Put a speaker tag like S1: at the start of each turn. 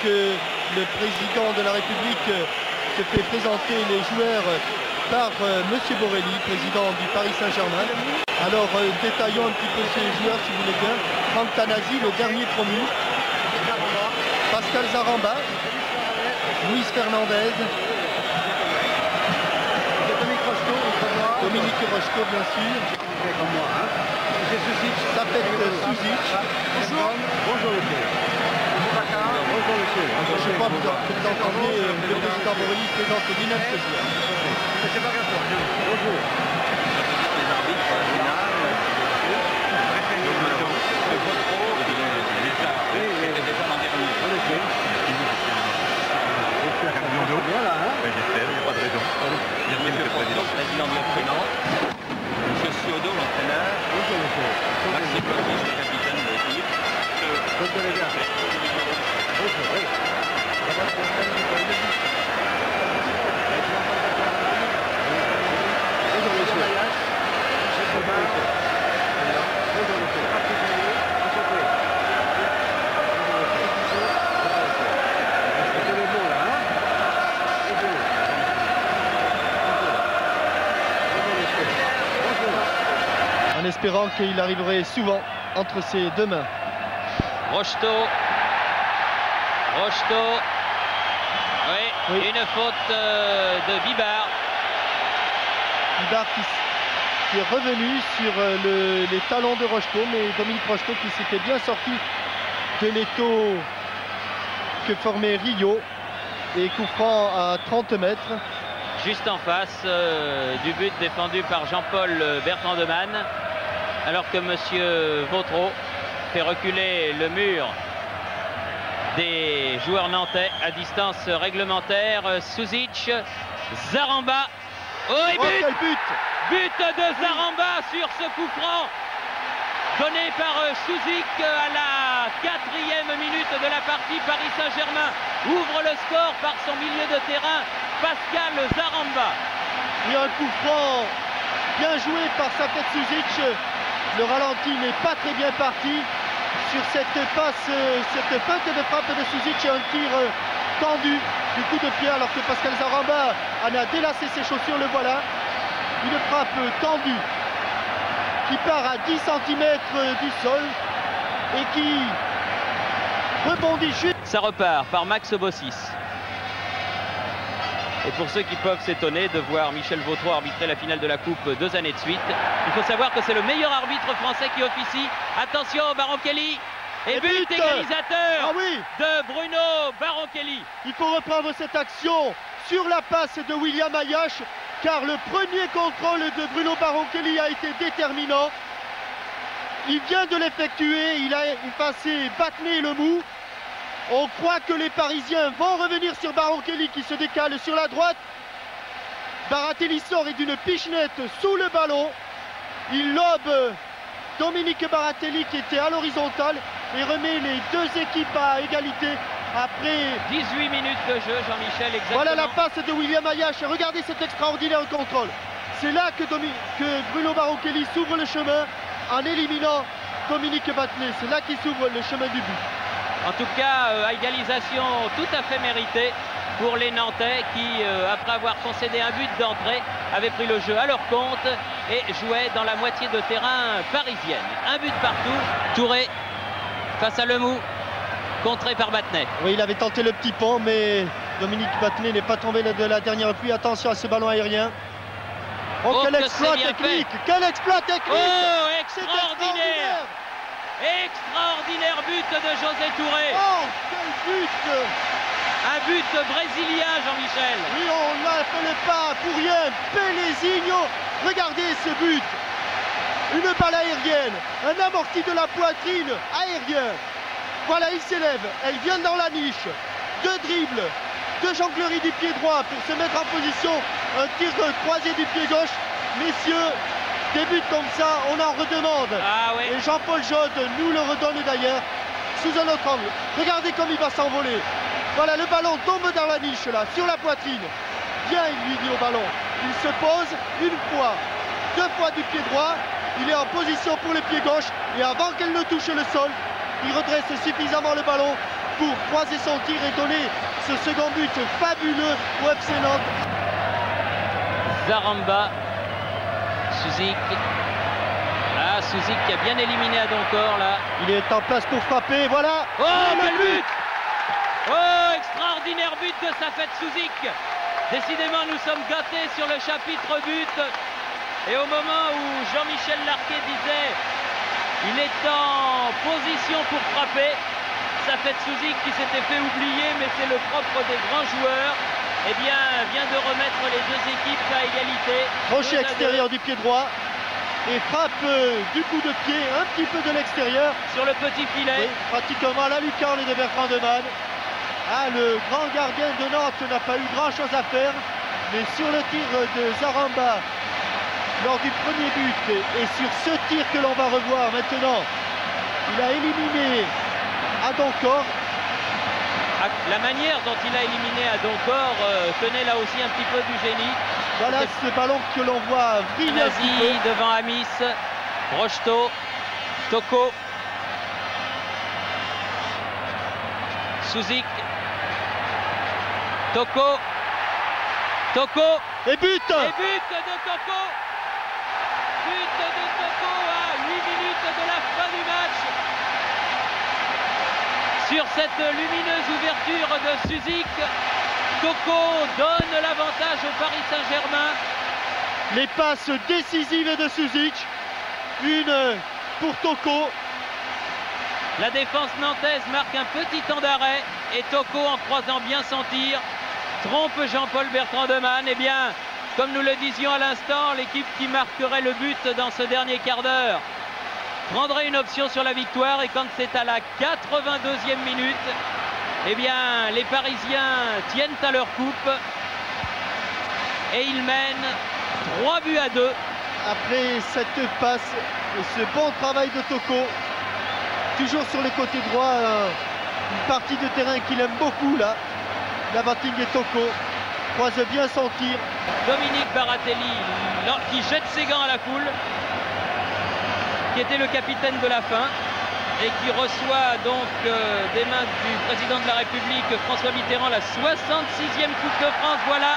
S1: que le président de la République se fait présenter les joueurs par Monsieur Borelli, président du Paris Saint-Germain. Alors détaillons un petit peu ces joueurs si vous voulez bien. Franck Tanasi, le dernier promu. Pascal Zaramba. Luis Fernandez. Dominique Rocheteau, bien sûr. Sapet Suzic.
S2: Bonjour monsieur. Bonjour monsieur.
S1: Je ne sais pas, vous entendez le président Borelli présente lui-même ce joueur.
S2: C'est pas grave. Bonjour. Voilà, hein.
S3: J'espère, il n'y a pas de raison. Merci, monsieur le président.
S4: Président de l'entraînement. Monsieur Ciodo, l'entraîneur.
S2: Bonjour, monsieur.
S4: Maxime Cotis, le capitaine de l'équipe.
S2: Bonjour, les gars. Bonjour, oui. Bonjour, monsieur.
S1: En espérant qu'il arriverait souvent entre ses deux mains.
S4: Rocheteau. Oui,
S1: Oui.
S4: une faute de Vibard.
S1: Vibard qui est revenu sur les talons de Rocheteau, mais Dominique Rocheteau qui s'était bien sorti de l'étau que formait Rio. Et coup franc à 30 mètres.
S4: Juste en face du but défendu par Jean-Paul Bertrandemann. Alors que monsieur Vautreau fait reculer le mur des joueurs nantais à distance réglementaire. Suzic, Zaramba. Oh, et
S1: Oh,
S4: but!
S1: quel but!
S4: But de Zaramba sur ce coup franc donné par Suzic à la 4e minute de la partie. Paris Saint-Germain ouvre le score par son milieu de terrain, Pascal Zaramba.
S1: Et un coup franc bien joué par Sapet Suzic. Le ralenti n'est pas très bien parti sur cette passe, cette feinte de frappe de Suzic et un tir tendu du coup de pied alors que Pascal Zaramba en a délassé ses chaussures, le voilà. Une frappe tendue qui part à 10 cm du sol et qui rebondit juste.
S4: Ça repart par Max Bossis. Et pour ceux qui peuvent s'étonner de voir Michel Vautreau arbitrer la finale de la Coupe 2 années de suite, il faut savoir que c'est le meilleur arbitre français qui officie. Attention, Baronchelli. Et but égalisateur
S1: Ah oui,
S4: de Bruno Baronchelli.
S1: il faut reprendre cette action sur la passe de William Ayache, car le premier contrôle de Bruno Baronchelli a été déterminant. Il vient de l'effectuer, il a effacé Battenet le mou. On croit que les Parisiens vont revenir sur Baronchelli qui se décale sur la droite. Baratelli sort et d'une pichenette sous le ballon. Il lobe Dominique Baratelli qui était à l'horizontale et remet les deux équipes à égalité après
S4: 18 minutes de jeu, Jean-Michel, exactement.
S1: Voilà la passe de William Ayache. Regardez cet extraordinaire contrôle. C'est là que Bruno Baronchelli s'ouvre le chemin en éliminant Dominique Battenet. C'est là qu'il s'ouvre le chemin du but.
S4: En tout cas, égalisation tout à fait méritée pour les Nantais qui, après avoir concédé un but d'entrée, avaient pris le jeu à leur compte et jouaient dans la moitié de terrain parisienne. Un but partout. Touré face à Lemou, contré par Battenet.
S1: Oui, il avait tenté le petit pont, mais Dominique Battenet n'est pas tombé de la dernière pluie. Attention à ce ballon aérien. Oh, quel exploit technique! Quel exploit technique!
S4: Oh,
S1: C'est
S4: extraordinaire! Extraordinaire but de José Touré.
S1: Oh, quel but!
S4: Un but brésilien, Jean-Michel.
S1: Oui, on l'appelle pas pour rien. Pélésigno. Regardez ce but. Une balle aérienne. Un amorti de la poitrine aérien. Voilà, il s'élève. Elle vient dans la niche. Deux dribbles. Deux jongleries du pied droit pour se mettre en position. Un tir croisé du pied gauche. Messieurs, des buts comme ça, on en redemande.
S4: Ah oui.
S1: Et Jean-Paul Jode nous le redonne d'ailleurs sous un autre angle. Regardez comme il va s'envoler. Voilà, le ballon tombe dans la niche là, sur la poitrine. Viens, il lui dit au ballon. Il se pose une fois, deux fois du pied droit. Il est en position pour le pied gauche. Et avant qu'elle ne touche le sol, il redresse suffisamment le ballon pour croiser son tir et donner ce second but fabuleux au FC Nantes.
S4: Zaramba, Suzik. Ah, Suzik qui a bien éliminé Adoncor là.
S1: Il est en place pour frapper, voilà.
S4: Oh, quel but! Oh, extraordinaire but de Safet Suzik. Décidément, nous sommes gâtés sur le chapitre but. Et au moment où Jean-Michel Larquet disait il est en position pour frapper, Safet Suzik qui s'était fait oublier, mais c'est le propre des grands joueurs, eh bien, vient de remettre les deux équipes à égalité.
S1: Crochet extérieur du pied droit et frappe du coup de pied un petit peu de l'extérieur.
S4: Sur le petit filet.
S1: Oui, pratiquement à la lucarne de Bertrand Demanne. Ah, le grand gardien de Nantes n'a pas eu grand chose à faire, mais sur le tir de Zaramba lors du premier but et sur ce tir que l'on va revoir maintenant, il a éliminé Adoncor.
S4: La manière dont il a éliminé Adoncor tenait là aussi un petit peu du génie.
S1: Voilà ce ballon que l'on voit briller un petit
S4: Nazi
S1: peu.
S4: devant Amis, Rocheteau, Toko, Suzik, Toko,
S1: Et but.
S4: et but de Toko. But de Toko à 8 minutes de la fin du match. Sur cette lumineuse ouverture de Suzik, Toko donne l'avantage au Paris Saint-Germain.
S1: Les passes décisives de Suzik. Une pour Toko.
S4: La défense nantaise marque un petit temps d'arrêt et Toko, en croisant bien son tir, trompe Jean-Paul Bertrand Demanne. Eh bien, comme nous le disions à l'instant, l'équipe qui marquerait le but dans ce dernier quart d'heure prendrait une option sur la victoire. Et quand c'est à la 82e minute, eh bien, les Parisiens tiennent à leur coupe et ils mènent 3-2.
S1: Après cette passe et ce bon travail de Toko, toujours sur le côté droit, une partie de terrain qu'il aime beaucoup là. Lavating et Toko croise bien son tir.
S4: Dominique Baratelli qui jette ses gants à la foule, qui était le capitaine de la fin et qui reçoit donc des mains du président de la République François Mitterrand la 66e Coupe de France. Voilà